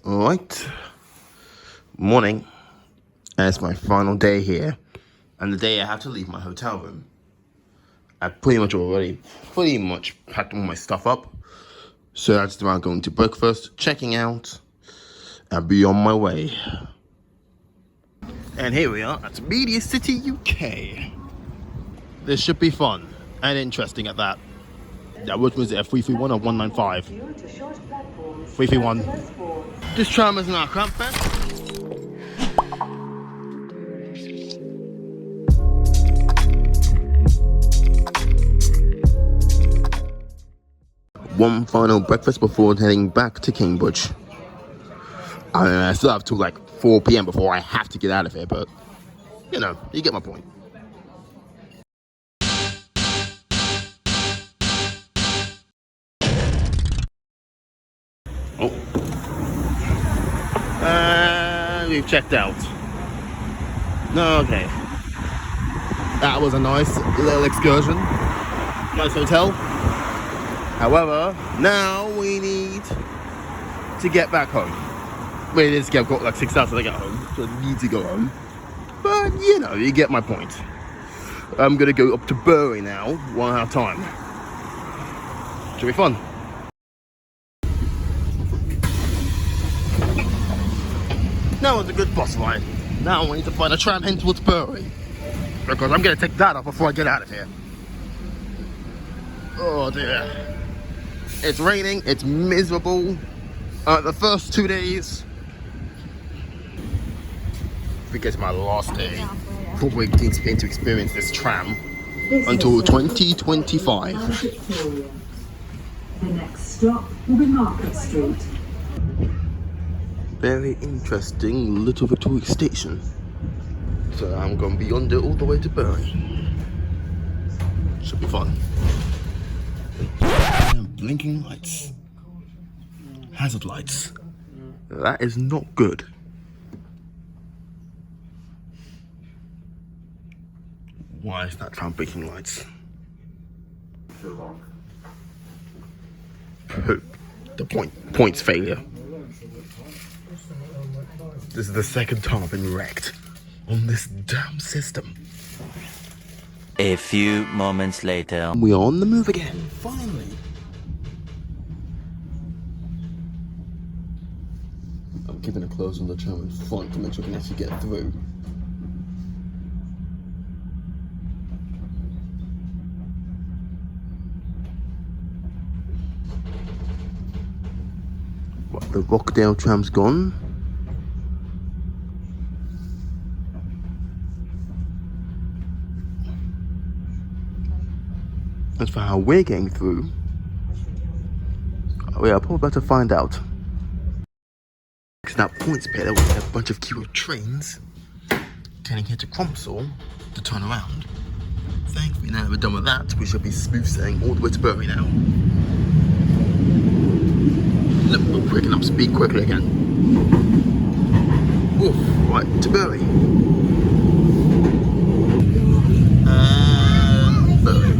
Alright, morning, and it's my final day here, and the day I have to leave my hotel room. I pretty much packed all my stuff up, so that's about going to breakfast, checking out, and be on my way. And here we are at Media City, UK. This should be fun, and interesting at that. That was it, 331 or 195? 331. This tram is now cramped. One final breakfast before heading back to Cambridge. I still have till like 4 p.m. before I have to get out of here, but you know, you get my point. Oh. We've checked out. Okay. That was a nice little excursion. Nice hotel. However, now we need to get back home. I've got like 6 hours to get home, so I need to go home. But, you know, you get my point. I'm going to go up to Bury now, 1.5 time. Should be fun. Now it's a good bus ride. Now I need to find a tram in towards Bury, because I'm going to take that off before I get out of here. Oh dear. It's raining, it's miserable. The first 2 days, because my last day, probably going to experience this tram until 2025. The next stop will be Market Street. Very interesting little Victoria station. So I'm going to be under all the way to Bury. Should be fun. And blinking lights. Hazard lights. That is not good. Why is that tram blinking lights? The points failure. This is the second time I've been wrecked on this damn system. A few moments later. We are on the move again, finally. I'm keeping a close on the tram in front to make sure I can actually get through. What, the Rochdale tram's gone? As for how we're getting through, we are probably about to find out. Because that points pair, there was a bunch of queue of trains turning here to Cromsall to turn around. Thankfully, now that we're done with that, we shall be smooth sailing all the way to Bury now. Look, we're quick enough, speed quickly again. Oof, right, to Bury. And Bury.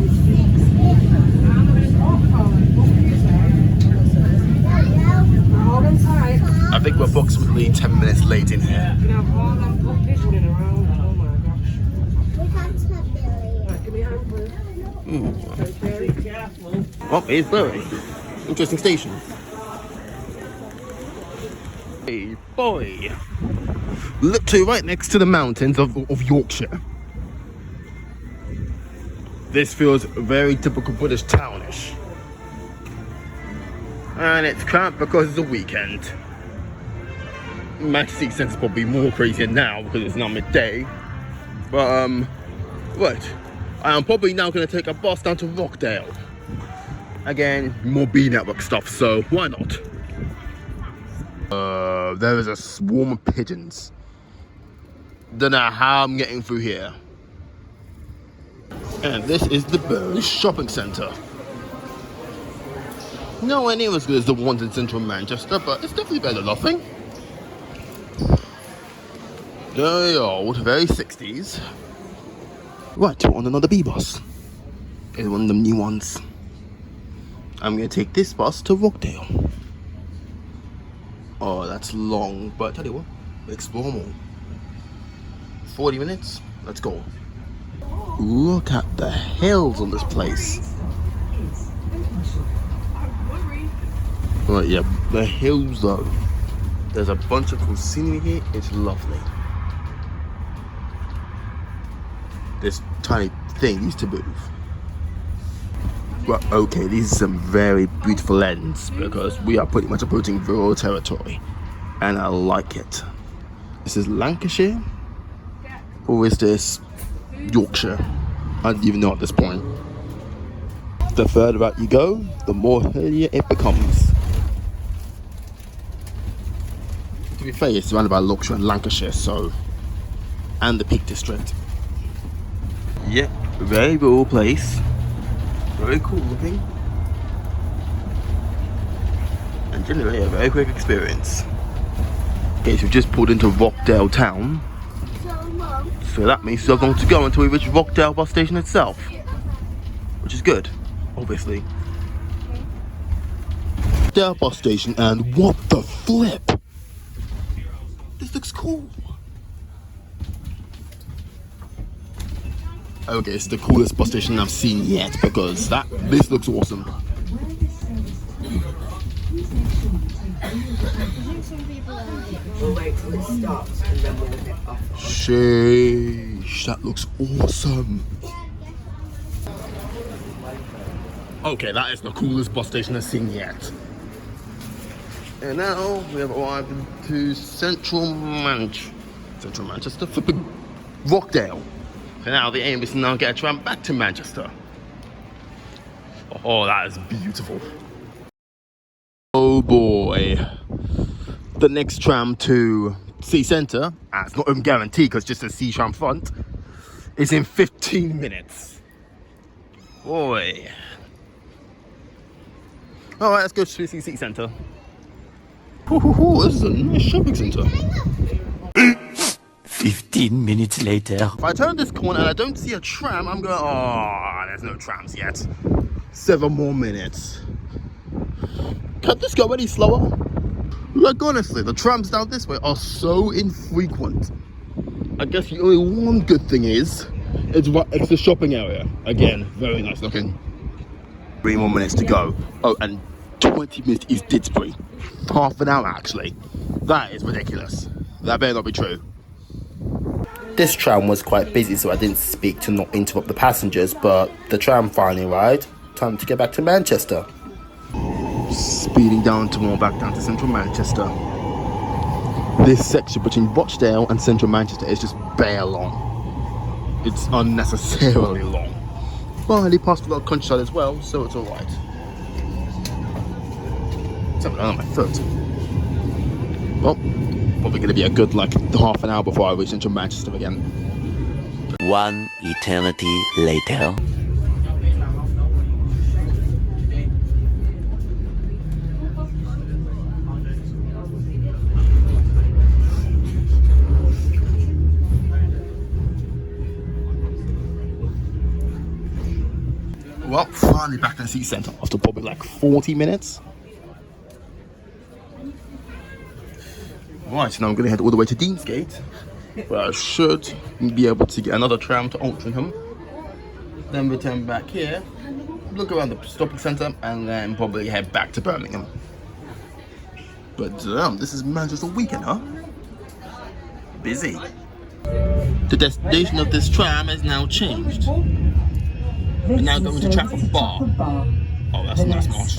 I think we're approximately 10 minutes late in here. Oh, here's Bury. Interesting station. Hey boy. Literally right next to the mountains of Yorkshire. This feels very typical British townish. And it's cramped because it's a weekend. Manchester Sense is probably more crazier now because it's now midday. But right. I am probably now going to take a bus down to Rochdale. Again, more B network stuff, so why not? There is a swarm of pigeons. Don't know how I'm getting through here. And this is the Bury Shopping Centre. Nowhere near as good as the ones in central Manchester, but it's definitely better than nothing. Very old, very 60s. Right, on another B bus. It's one of them new ones. I'm going to take this bus to Rochdale. Oh, that's long, but tell you what, explore more. 40 minutes, let's go. Look at the hills on this place. Right, yeah, the hills though. There's a bunch of cool scenery here, it's lovely. This tiny thing used to move. Well, okay, these are some very beautiful ends because we are pretty much approaching rural territory, and I like it. This is Lancashire, or is this Yorkshire? I don't even know at this point. The further out you go, the more hillier it becomes. To be fair, it's surrounded by Yorkshire and Lancashire, so, and the Peak District. Yeah, very rural place. Very cool looking. And generally a very quick experience. Okay, so we've just pulled into Rochdale town. So that means we have long to go until we reach Rochdale bus station itself. Which is good, obviously. Rochdale bus station, and what the flip? This looks cool. Okay, it's the coolest bus station I've seen yet because this looks awesome. We'll wait till it stops and then we'll get off. Sheesh, that looks awesome. Okay, that is the coolest bus station I've seen yet. And now we have arrived to Central Manchester, flipping Rochdale. So now the aim is to now get a tram back to Manchester. Oh, that is beautiful. Oh boy. The next tram to Sea Centre, it's not even guaranteed because it's just a sea tram front, is in 15 minutes. Boy. Alright, let's go to Sea Centre. This is a nice shopping centre. 15 minutes later. If I turn this corner and I don't see a tram, I'm going, oh, there's no trams yet. 7 more minutes. Can't this go any slower? Like, honestly, the trams down this way are so infrequent. I guess the only one good thing is, it's the shopping area. Again, very nice looking. 3 more minutes to go. Oh, and 20 minutes is Didsbury. Half an hour, actually. That is ridiculous. That better not be true. This tram was quite busy, so I didn't speak to not interrupt the passengers, but the tram finally arrived. Time to get back to Manchester. Speeding down back down to central Manchester. This section between Rochdale and central Manchester is just bare long. It's unnecessarily long. But they passed a lot of countryside as well, so it's alright. Something on my foot. Well, probably going to be a good half an hour before I reach central Manchester again. 1 eternity later. Well, finally back in the city centre after probably 40 minutes. Right, so now I'm going to head all the way to Deansgate, where I should be able to get another tram to Altrincham, then return back here, look around the shopping centre, and then probably head back to Birmingham. But this is Manchester weekend, huh? Busy. The destination of this tram has now changed. We're now going to Trafford Bar. Oh, that's a nice march.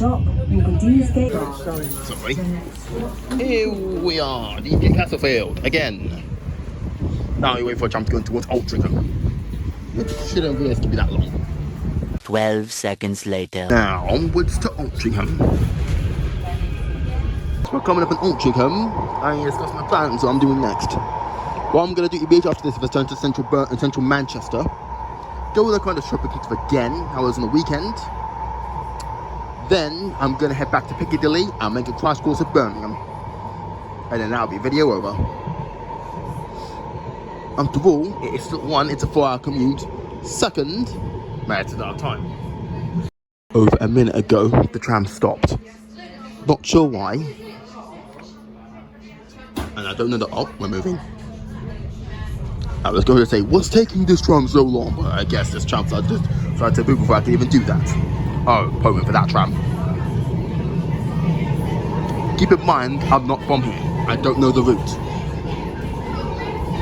Sorry. Here we are, Deansgate Castlefield again. Now we wait for a tram to go towards Altrincham, which shouldn't really be that long. 12 seconds later. Now onwards to Altrincham. So we're coming up in Altrincham. I discussed my plans, so I'm doing next. What I'm going to do immediately after this is return to central Manchester. Go with the kind of shopping kicks again. I was on the weekend. Then I'm going to head back to Piccadilly and make a crash course at Birmingham. And then that'll be video over. After all, it is still 1, it's a 4-hour commute. Second, it's at our time. Over a minute ago, the tram stopped. Not sure why. I don't know the... Oh, we're moving. I was going to say, what's taking this tram so long? But I guess this tram started to move before I could even do that. Oh, hoping for that tram. Keep in mind, I'm not from here. I don't know the route.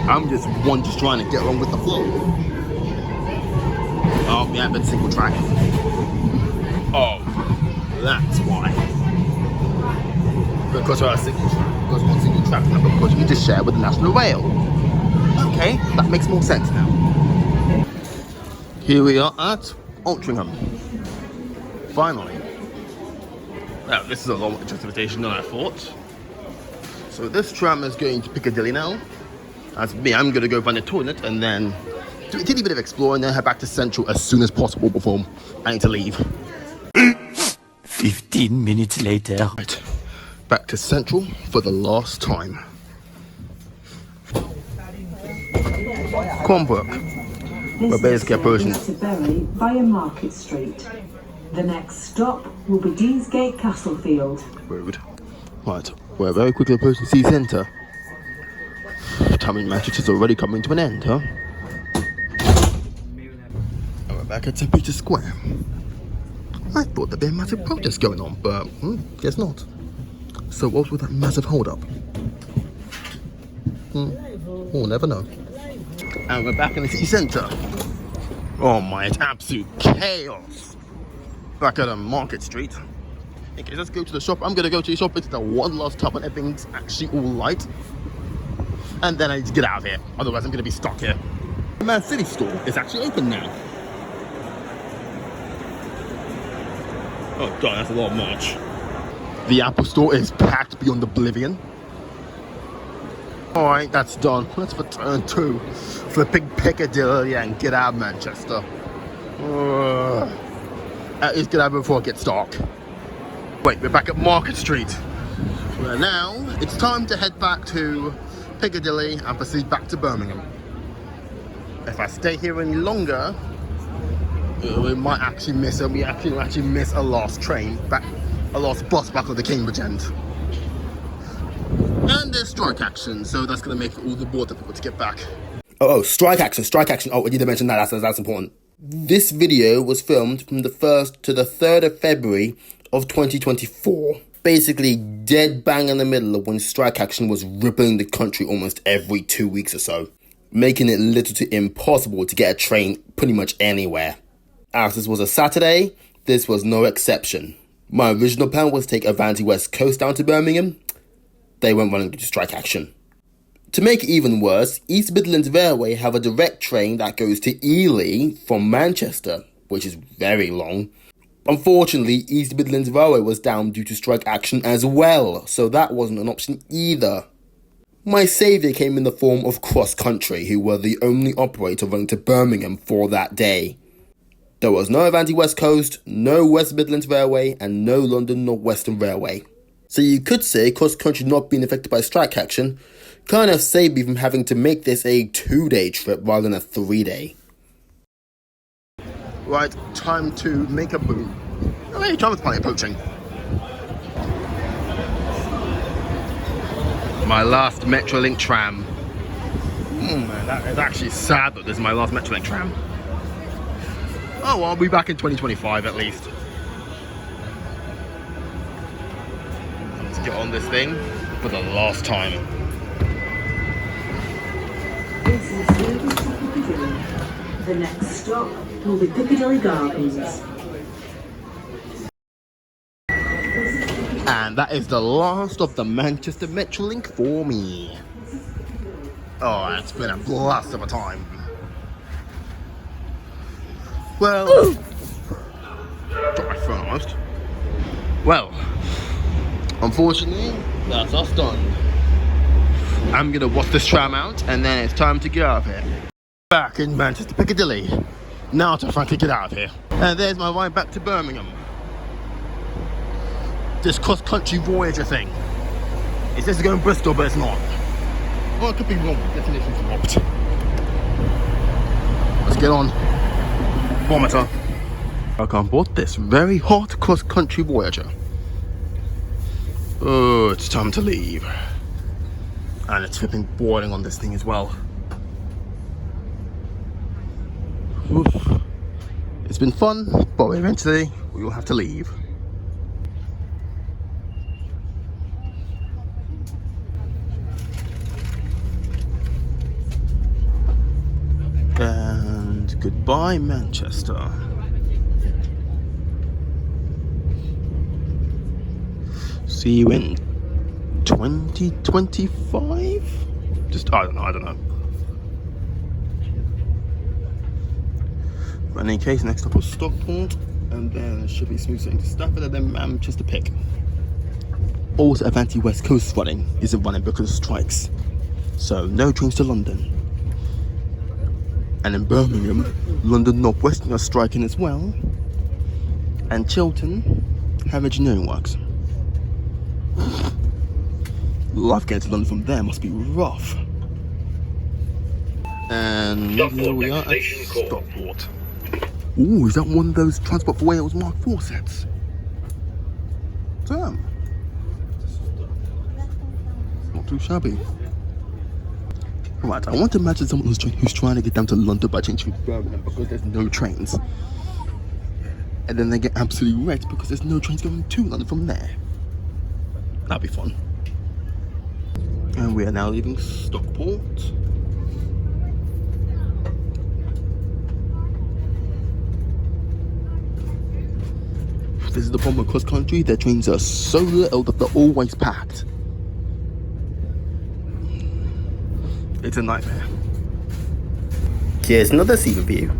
I'm just trying to get along with the flow. Oh, yeah, but single track. Oh, that's why. Because we're a single track. Because one single track, and because you just share with the National Rail. Okay, that makes more sense now. Here we are at Altrincham. Finally. Well, this is a longer justification than I thought. So this tram is going to Piccadilly now. As me, I'm going to go find a toilet and then do a teeny bit of exploring and then head back to Central as soon as possible before I need to leave. 15 minutes later. Right, back to Central for the last time. Cornbrook. We're basically approaching to Bury via Market Street. The next stop will be Deansgate Castlefield. Rude. Right, we're very quickly approaching Sea Centre. Time in Manchester's already coming to an end, huh? And we're back at St. Peter's Square. I thought there'd be a massive protest going on, but guess not. So what was with that massive hold-up? We'll never know. And we're back in the city centre. Oh my, it's absolute chaos. Back at Market Street. Okay, let's go to the shop. I'm going to go to the shop. It's the one last time when everything's actually all light. And then I need to get out of here. Otherwise, I'm going to be stuck here. The Man City store is actually open now. Oh god, that's a lot of merch. The Apple store is packed beyond oblivion. Alright, that's done. Let's return to flipping Piccadilly and get out of Manchester. At least get out before it gets dark. Wait, we're back at Market Street. Well, now it's time to head back to Piccadilly and proceed back to Birmingham. If I stay here any longer, we might actually miss a last train back, a last bus back on the Cambridge end. And there's strike action, so that's going to make it all the more difficult to get back. Oh, strike action. Oh, I did mention that. That's important. This video was filmed from the 1st to the 3rd of February of 2024. Basically, dead bang in the middle of when strike action was rippling the country almost every 2 weeks or so, making it little to impossible to get a train pretty much anywhere. As this was a Saturday, this was no exception. My original plan was to take Avanti West Coast down to Birmingham. They went running due to strike action. To make it even worse, East Midlands Railway have a direct train that goes to Ely from Manchester, which is very long. Unfortunately, East Midlands Railway was down due to strike action as well, so that wasn't an option either. My saviour came in the form of Cross Country, who were the only operator running to Birmingham for that day. There was no Avanti West Coast, no West Midlands Railway, and no London North Western Railway. So you could say Cross Country not being affected by strike action kind of saved me from having to make this a 2-day trip rather than a 3-day. Right, time to make a boom. Oh, hey, Thomas Party approaching. My last Metrolink tram. Man, that is actually sad that this is my last Metrolink tram. Oh, well, I'll be back in 2025 at least. Let's get on this thing for the last time. This is service to Piccadilly. The next stop will be Piccadilly Gardens. And that is the last of the Manchester Metrolink for me. Oh, it's been a blast of a time. Well, drop my phone almost. Well, unfortunately, that's us done. I'm gonna watch this tram out, and then it's time to get out of here. Back in Manchester Piccadilly. Now to frankly get out of here. And there's my ride back to Birmingham. This cross-country Voyager thing. It says it's going to Bristol, but it's not. Well, it could be wrong. Definition's dropped. Let's get on. Vomiter. I can't board this very hot cross-country Voyager. Oh, it's time to leave. And it's flipping boiling on this thing as well. Oof. It's been fun, but eventually we will have to leave. And goodbye, Manchester. See you in 2025? I don't know. But in any case, next stop was Stockport, and then it should be smooth sailing to Stafford, and then Manchester Pick. Also, Avanti West Coast running isn't running because of strikes, so no trains to London. And in Birmingham, London North Western are striking as well, and Chiltern have engineering works. Life getting to London from there must be rough. And here we are at Stockport. Ooh, is that one of those Transport for Wales Mark IV sets? Damn. Not too shabby. Right, I want to imagine someone who's trying to get down to London by changing to Birmingham because there's no trains. And then they get absolutely wrecked because there's no trains going to London from there. That'd be fun. And we are now leaving Stockport. This is the problem with cross country, their trains are so little that they're always packed. It's a nightmare. Here's another seat review.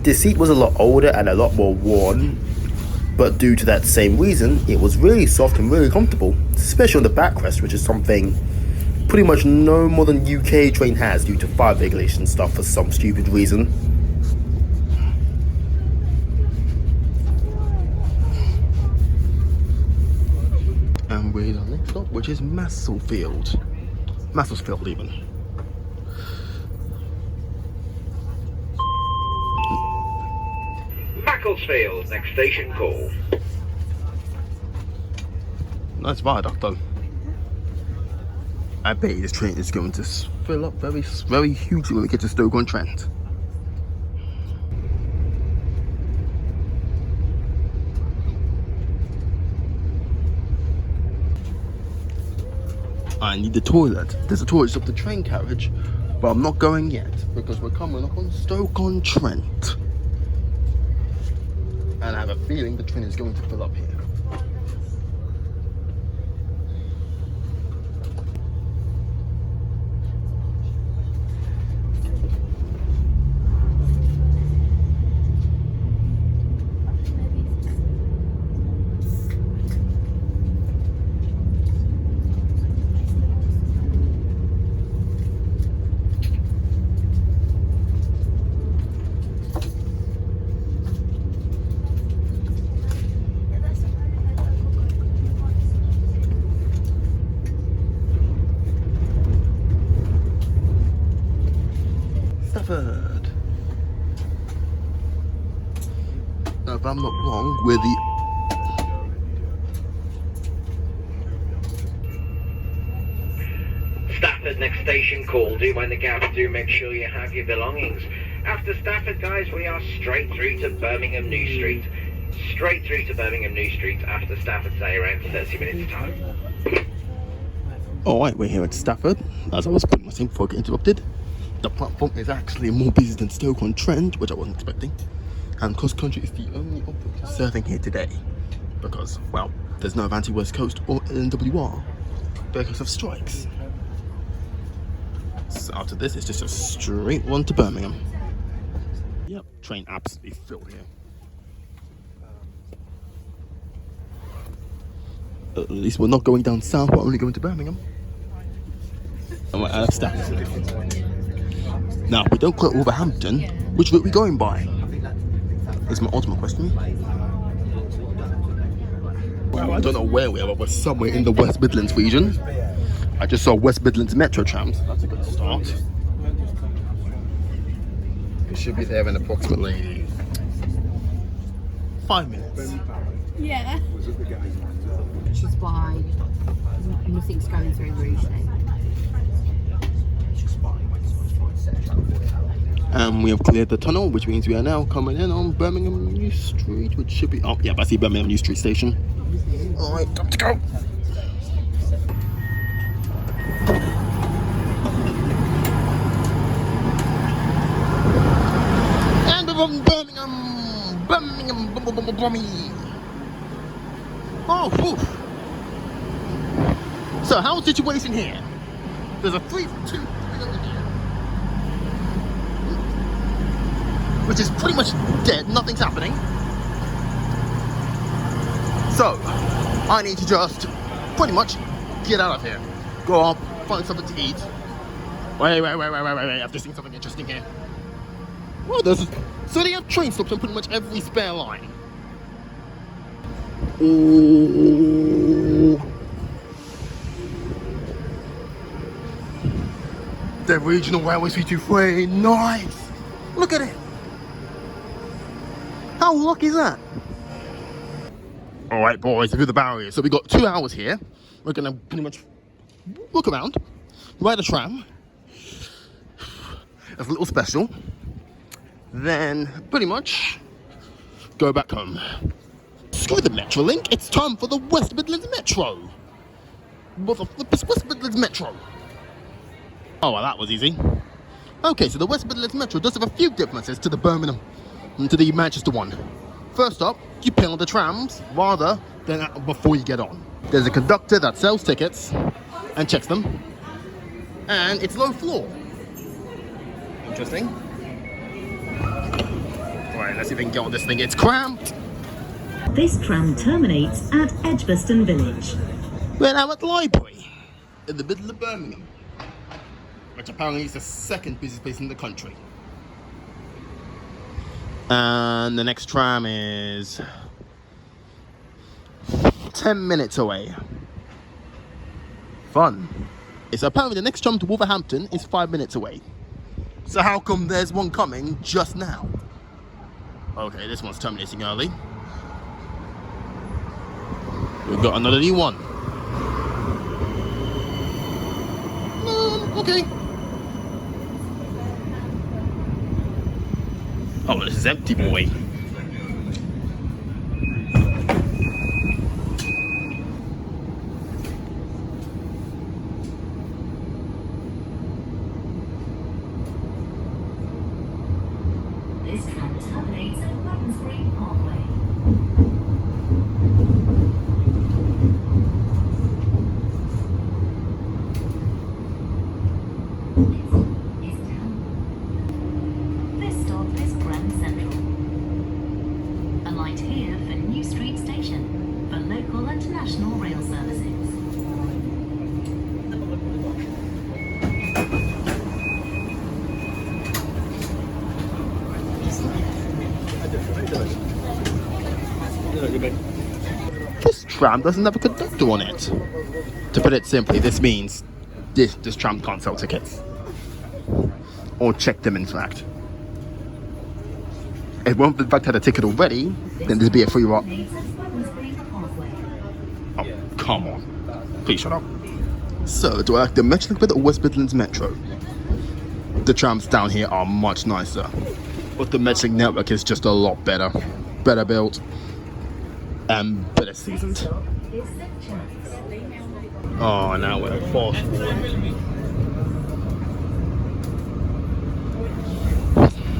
This seat was a lot older and a lot more worn, but due to that same reason, it was really soft and really comfortable, especially on the backrest, which is something pretty much no modern UK train has due to fire regulation stuff for some stupid reason. And we're on the next stop, which is Macclesfield even. Macclesfield, next station call. Nice viaduct though. I bet this train is going to fill up very, very hugely when we get to Stoke-on-Trent. I need the toilet. There's a toilet up the train carriage, but I'm not going yet because we're coming up on Stoke-on-Trent. And I have a feeling the train is going to fill up here. Stafford. Now, if I'm not wrong, we're the Stafford, next station call. Do mind the gap, do make sure you have your belongings. After Stafford, guys, we are straight through to Birmingham New Street. Straight through to Birmingham New Street after Stafford, say around 30 minutes time. Alright, we're here at Stafford. As I was putting my thing before I get interrupted. The platform is actually more busy than Stoke-on-Trent, which I wasn't expecting. And cross country is the only option serving here today. Because, well, there's no Avanti West Coast or NWR because of strikes. So after this, it's just a straight one to Birmingham. Yep, train absolutely filled here. At least we're not going down south, we're only going to Birmingham. And we're out of Stafford. Now, if we don't quit Wolverhampton, which route are we going by? Is my ultimate question. Well, I don't know where we are, but we're somewhere in the West Midlands region. I just saw West Midlands Metro trams. That's a good start. We should be there in approximately 5 minutes. Yeah. Which is why nothing's going through Rochdale. And we have cleared the tunnel, which means we are now coming in on Birmingham New Street, which should be... Oh, yeah, I see Birmingham New Street station. Alright, time to go. And we're from Birmingham. Oh, whew. So, how's the situation here? There's a 3 for 2 over here, which is pretty much dead. Nothing's happening. So, I need to just pretty much get out of here. Go up, find something to eat. Wait. I've just seen something interesting here. Well, so they have train stops on pretty much every spare line. Ooh. The regional railway 323, nice! Look at it! How lucky is that? Alright boys, through the barriers. So we got 2 hours here. We're gonna pretty much look around, ride a tram. It's a little special. Then pretty much go back home. Screw the Metro link, it's time for the West Midlands Metro. What the flip is West Midlands Metro? Oh, well, that was easy. Okay, so the West Midlands Metro does have a few differences to the Birmingham and to the Manchester one. First up, you pay on the trams rather than before you get on. There's a conductor that sells tickets and checks them, and it's low floor. Interesting. Right, let's see if we can get on this thing. It's cramped. This tram terminates at Edgbaston Village. We're now at the library in the middle of Birmingham, which apparently is the second busiest place in the country. And the next tram is 10 minutes away. Fun. It's apparently the next tram to Wolverhampton is 5 minutes away. So how come there's one coming just now? Okay, this one's terminating early. We've got another new one. Okay. Oh, this is empty, boy. This tram terminates at Wednesbury Parkway. This stop is Grand Central. Alight here for New Street Station for local and national rail services. This tram doesn't have a conductor on it. To put it simply, this means this tram can't sell tickets. Or check them, in fact. If one in fact had a ticket already, then there'd be a free ride. Oh, come on. Please shut up. So, do I like the Metro Link or the West Midlands Metro? The trams down here are much nicer. But the Metro Link network is just a lot better. Better built. And better seasoned. Oh, now we're fast forward.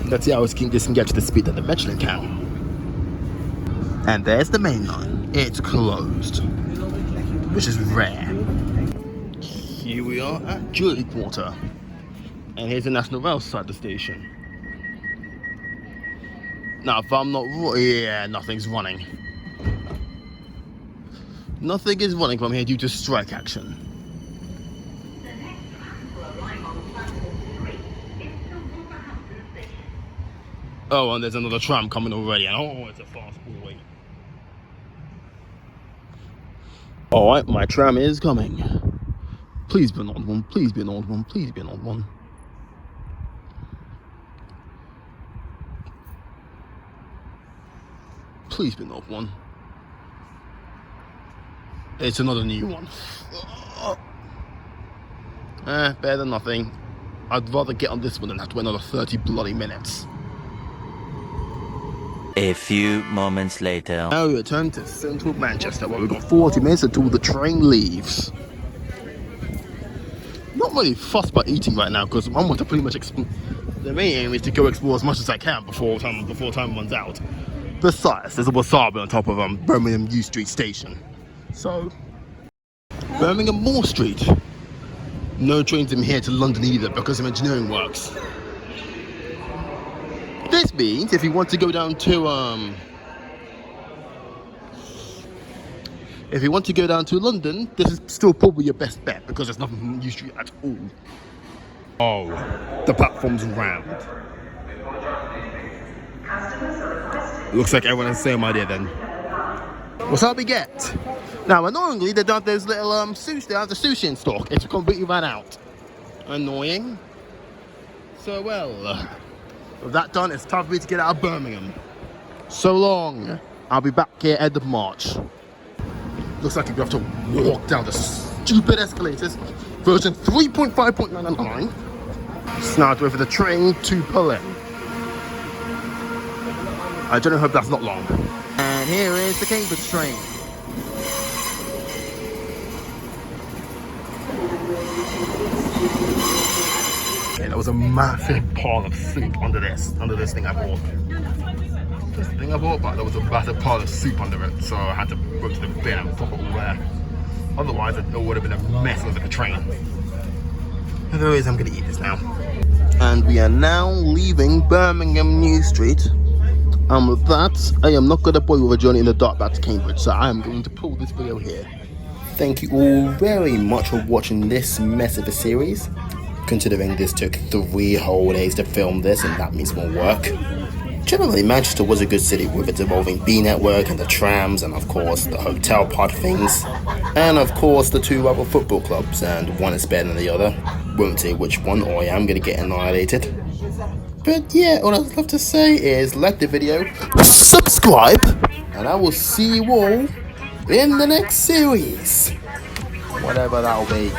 Let's see how this can get to the speed that the Metro can. And there's the main line. It's closed, which is rare. Here we are at Julie Quarter, and here's the National Rail side of the station. Now, if I'm not yeah, nothing's running. Nothing is running from here due to strike action. Oh, and there's another tram coming already. And oh, it's a fast boy. Alright, my tram is coming. Please be an old one, please be an old one, please be an old one. Please be an old one. It's another new one. Better than nothing. I'd rather get on this one than have to wait another 30 bloody minutes. A few moments later. Now we return to central Manchester, where we've got 40 minutes until the train leaves. Not really fussed about eating right now because I want to pretty much the main aim is to go explore as much as I can before time runs out. Besides, there's a wasabi on top of Birmingham New Street station. So, Birmingham Moor Street. No trains from here to London either because of engineering works. This means if you want to go down to London, this is still probably your best bet because there's nothing from New Street at all. Oh, the platform's rammed. Looks like everyone has the same idea then. Wasabi get. Now, annoyingly, they don't have those little sushi. They have the sushi in stock. It's completely ran out. Annoying. So well. With that done, it's time for me to get out of Birmingham. So long. I'll be back here end of March. Looks like you have to walk down the stupid escalators. Version 3.5.999. Just now to wait for the train to pull in. I generally hope that's not long. And here is the Cambridge train. There was a massive pile of soup under this thing I bought. This thing I bought, but there was a massive pile of soup under it, so I had to go to the bin and pop it all there. Otherwise, it would have been a mess under the train. Anyways, I'm gonna eat this now. And we are now leaving Birmingham New Street. And with that, I am not gonna bore you with a journey in the dark back to Cambridge, so I am going to pull this video here. Thank you all very much for watching this mess of a series. Considering this took 3 whole days to film this, and that means more work. Generally, Manchester was a good city with its evolving B network and the trams, and of course the hotel part of things, and of course the 2 other football clubs, and one is better than the other. Won't say which one, or I am going to get annihilated. But yeah, all I'd love to say is like the video, subscribe, and I will see you all in the next series. Whatever that'll be.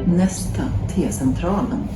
Nästa T-centralen.